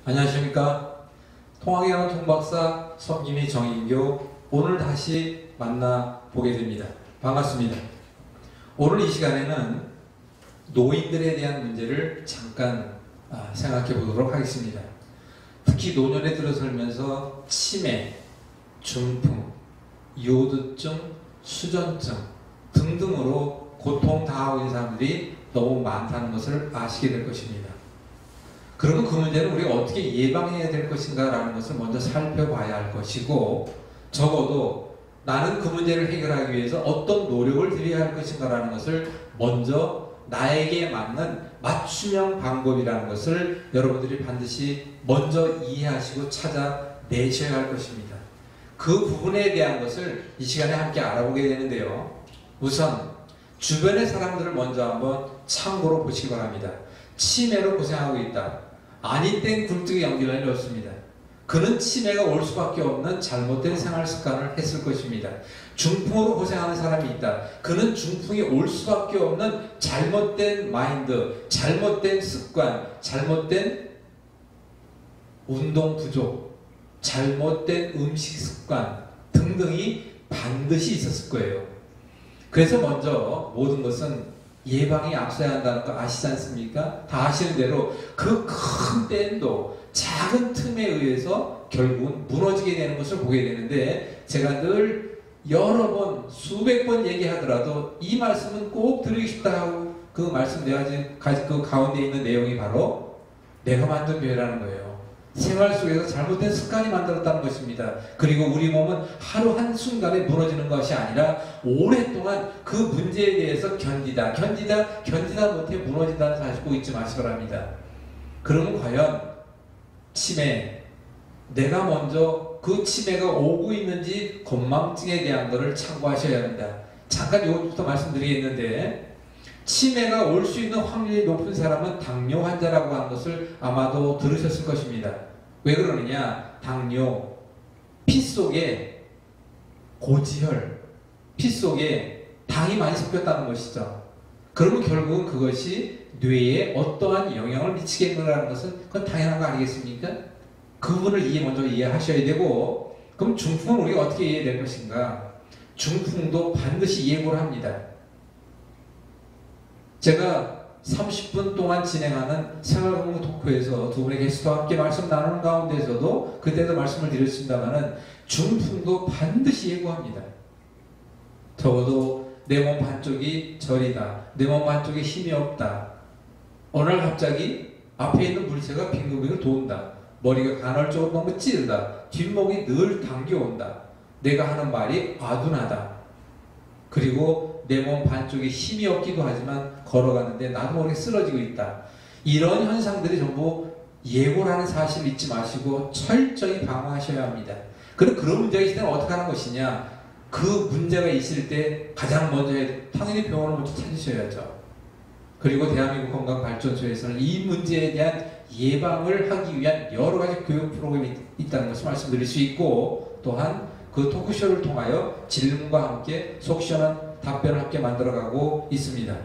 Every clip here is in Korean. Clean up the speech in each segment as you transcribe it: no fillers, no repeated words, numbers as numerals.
안녕하십니까. 통학의 통박사 성김이 정인교, 오늘 다시 만나보게 됩니다. 반갑습니다. 오늘 이 시간에는 노인들에 대한 문제를 잠깐 생각해 보도록 하겠습니다. 특히 노년에 들어서면서 치매, 중풍, 요두증, 수전증 등등으로 고통당하고 있는 사람들이 너무 많다는 것을 아시게 될 것입니다. 그러면 그 문제는 우리가 어떻게 예방해야 될 것인가 라는 것을 먼저 살펴봐야 할 것이고, 적어도 나는 그 문제를 해결하기 위해서 어떤 노력을 들여야 할 것인가 라는 것을 먼저 나에게 맞는 맞춤형 방법이라는 것을 여러분들이 반드시 먼저 이해하시고 찾아내셔야 할 것입니다. 그 부분에 대한 것을 이 시간에 함께 알아보게 되는데요. 우선 주변의 사람들을 먼저 한번 참고로 보시기 바랍니다. 치매로 고생하고 있다. 아니 땐 굴뚝에 연기를 넣습니다. 그는 치매가 올 수밖에 없는 잘못된 생활 습관을 했을 것입니다. 중풍으로 고생하는 사람이 있다. 그는 중풍이 올 수밖에 없는 잘못된 마인드, 잘못된 습관, 잘못된 운동 부족, 잘못된 음식 습관 등등이 반드시 있었을 거예요. 그래서 먼저 모든 것은 예방이 앞서야 한다는 거 아시지 않습니까? 다 아시는 대로 그 큰 댐도 작은 틈에 의해서 결국은 무너지게 되는 것을 보게 되는데, 제가 늘 여러 번 수백 번 얘기하더라도 이 말씀은 꼭 드리고 싶다 하고 그 말씀 내가 그 가운데 있는 내용이 바로 내가 만든 뇌라는 거예요. 생활 속에서 잘못된 습관이 만들었다는 것입니다. 그리고 우리 몸은 하루 한순간에 무너지는 것이 아니라 오랫동안 그 문제에 대해서 견디다 못해 무너진다는 사실 꼭 잊지 마시기 바랍니다. 그러면 과연 치매, 내가 먼저 그 치매가 오고 있는지 건망증에 대한 것을 참고하셔야 합니다. 잠깐 이것부터 말씀드리겠는데, 치매가 올 수 있는 확률이 높은 사람은 당뇨 환자라고 하는 것을 아마도 들으셨을 것입니다. 왜 그러느냐? 당뇨, 피 속에 고지혈, 피 속에 당이 많이 섞였다는 것이죠. 그러면 결국은 그것이 뇌에 어떠한 영향을 미치겠느냐는 것은 그건 당연한 거 아니겠습니까? 그 부분을 먼저 이해하셔야 되고, 그럼 중풍은 우리가 어떻게 이해될 것인가? 중풍도 반드시 예고를 합니다. 제가 30분 동안 진행하는 생활공부 토크에서 두 분의 게스트와 함께 말씀 나누는 가운데서도 그때도 말씀을 드렸습니다만은 중풍도 반드시 예고합니다. 적어도 내 몸 반쪽이 저리다, 내 몸 반쪽에 힘이 없다, 어느 날 갑자기 앞에 있는 물체가 빙글빙글 돈다, 머리가 간헐적으로 너무 찌르다, 뒷목이 늘 당겨온다, 내가 하는 말이 아둔하다, 그리고 내 몸 반쪽에 힘이 없기도 하지만 걸어가는데 나도 모르게 쓰러지고 있다. 이런 현상들이 전부 예고라는 사실을 잊지 마시고 철저히 방어하셔야 합니다. 그런 문제가 있을 때는 어떻게 하는 것이냐? 그 문제가 있을 때 가장 먼저 당연히 병원을 먼저 찾으셔야죠. 그리고 대한민국 건강발전소에서는 이 문제에 대한 예방을 하기 위한 여러 가지 교육 프로그램이 있다는 것을 말씀드릴 수 있고, 또한 그 토크쇼를 통하여 질문과 함께 속 시원한 답변을 함께 만들어가고 있습니다.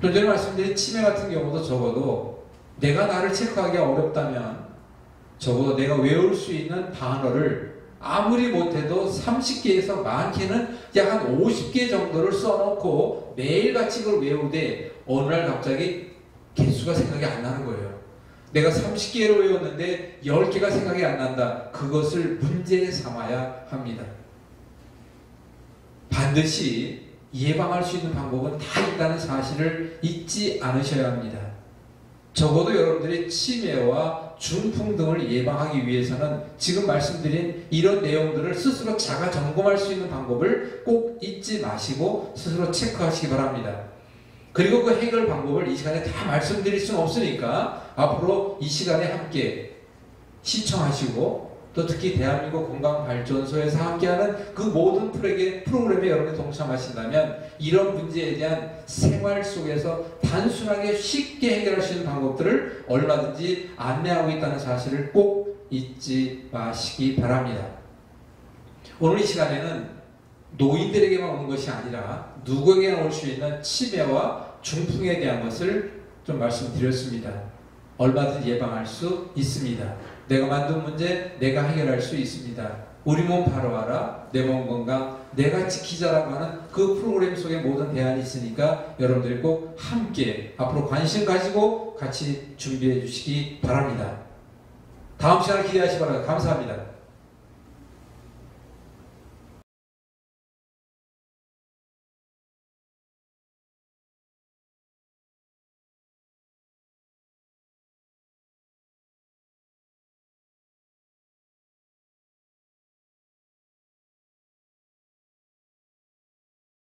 좀 전에 말씀드린 치매 같은 경우도 적어도 내가 나를 체크하기가 어렵다면 적어도 내가 외울 수 있는 단어를 아무리 못해도 30개에서 많게는 약 한 50개 정도를 써놓고 매일같이 그걸 외우되 어느 날 갑자기 개수가 생각이 안 나는 거예요. 내가 30개를 외웠는데 10개가 생각이 안 난다. 그것을 문제 삼아야 합니다. 반드시 예방할 수 있는 방법은 다 있다는 사실을 잊지 않으셔야 합니다. 적어도 여러분들이 치매와 중풍 등을 예방하기 위해서는 지금 말씀드린 이런 내용들을 스스로 자가 점검할 수 있는 방법을 꼭 잊지 마시고 스스로 체크하시기 바랍니다. 그리고 그 해결 방법을 이 시간에 다 말씀드릴 수는 없으니까 앞으로 이 시간에 함께 시청하시고, 또 특히 대한민국 건강발전소에서 함께하는 그 모든 프로그램에 여러분이 동참하신다면 이런 문제에 대한 생활 속에서 단순하게 쉽게 해결할 수 있는 방법들을 얼마든지 안내하고 있다는 사실을 꼭 잊지 마시기 바랍니다. 오늘 이 시간에는 노인들에게만 오는 것이 아니라 누구에게나 올 수 있는 치매와 중풍에 대한 것을 좀 말씀드렸습니다. 얼마든지 예방할 수 있습니다. 내가 만든 문제 내가 해결할 수 있습니다. 우리 몸 바로 알아, 내 몸 건강 내가 지키자라고 하는 그 프로그램 속에 모든 대안이 있으니까 여러분들이 꼭 함께 앞으로 관심 가지고 같이 준비해 주시기 바랍니다. 다음 시간을 기대하시 바랍니다. 감사합니다.